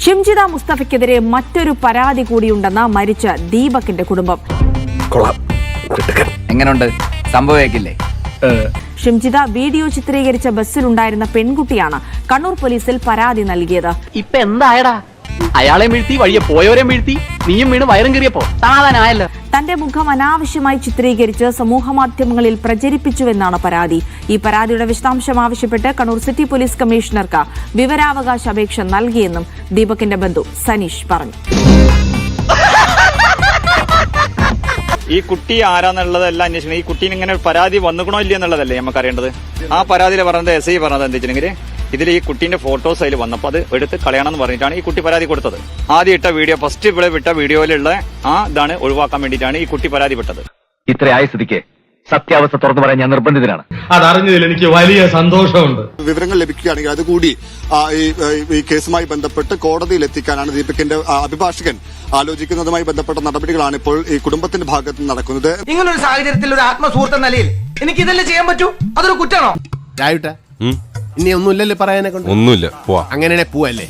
ഷിംജിത മുസ്തഫയ്ക്കെതിരെ മറ്റൊരു പരാതി കൂടിയുണ്ടെന്ന് മരിച്ച ദീപകിന്റെ കുടുംബം. എങ്ങനെയുണ്ട്, സംഭവിക്കില്ലേ? ഷിംജിത വീഡിയോ ചിത്രീകരിച്ച ബസ്സിലുണ്ടായിരുന്ന പെൺകുട്ടിയാണ് കണ്ണൂർ പോലീസിൽ പരാതി നൽകിയത്. ഇപ്പൊ എന്തായടാ? അയാളെ വീഴ്ത്തി, വഴിയെ പോയവരെ വീഴ്ത്തി, നീയും വീണ് വയറും കീറിയപ്പോ സമാധാനമായല്ലോ. തന്റെ മുഖം അനാവശ്യമായി ചിത്രീകരിച്ച് സമൂഹമാധ്യമങ്ങളിൽ പ്രചരിപ്പിച്ചുവെന്നാണ് പരാതി. ഈ പരാതിയുടെ വിശദാംശം ആവശ്യപ്പെട്ട് കണ്ണൂർ സിറ്റി പോലീസ് കമ്മീഷണർക്ക് വിവരാവകാശ അപേക്ഷ നൽകിയെന്നും ദീപകിന്റെ ബന്ധു സനീഷ് പറഞ്ഞു. ഈ കുട്ടി ആരാന്നുള്ളതെല്ലാം അന്വേഷിക്കണം. ഈ കുട്ടീന് ഇങ്ങനെ പരാതി വന്നുകണോ ഇല്ല എന്നുള്ളതല്ലേ നമുക്ക് അറിയേണ്ടത്. ആ പരാതിയിൽ പറഞ്ഞത് എസ് ഐ പറഞ്ഞത് എന്താ വെച്ചിട്ടുണ്ടെങ്കിൽ ഇതിൽ ഈ കുട്ടീന്റെ ഫോട്ടോസ് അതിൽ വന്നപ്പോൾ അത് എടുത്ത് കളയണമെന്ന് പറഞ്ഞിട്ടാണ് ഈ കുട്ടി പരാതി കൊടുത്തത്. ആദ്യം ഇട്ട വീഡിയോ, ഫസ്റ്റ് ഇവിടെ വിട്ട വീഡിയോയിലുള്ള ഇതാണ് ഒഴിവാക്കാൻ വേണ്ടിയിട്ടാണ് ഈ കുട്ടി പരാതിപ്പെട്ടത്. ഇത്ര ആയ സ്ഥിതിക്ക് സത്യാവസ്ഥ തുറന്നു പറയാൻ ഞാൻ നിർബന്ധിതനാണ്. അതറിഞ്ഞതിൽ എനിക്ക് വലിയ സന്തോഷമുണ്ട്. വിവരങ്ങൾ ലഭിക്കുകയാണെങ്കിൽ അതുകൂടി ഈ കേസുമായി ബന്ധപ്പെട്ട് കോടതിയിൽ എത്തിക്കാനാണ് ദീപകിന്റെ അഭിഭാഷകൻ ആലോചിക്കുന്നതുമായി ബന്ധപ്പെട്ട നടപടികളാണ് ഇപ്പോൾ ഈ കുടുംബത്തിന്റെ ഭാഗത്ത് നിന്ന് നടക്കുന്നത്. ഇങ്ങനൊരു സാഹചര്യത്തിൽ ഒരു ആത്മസുഹൃത്ത് എന്ന നിലയിൽ എനിക്ക് ഇതെല്ലാം ചെയ്യാൻ പറ്റൂ? അതൊരു കുറ്റാണോ? ഇനി ഒന്നുമില്ലല്ലോ പറയാനെ കൊണ്ട്. ഒന്നുമില്ല, അങ്ങനെയാണെ പോവല്ലേ.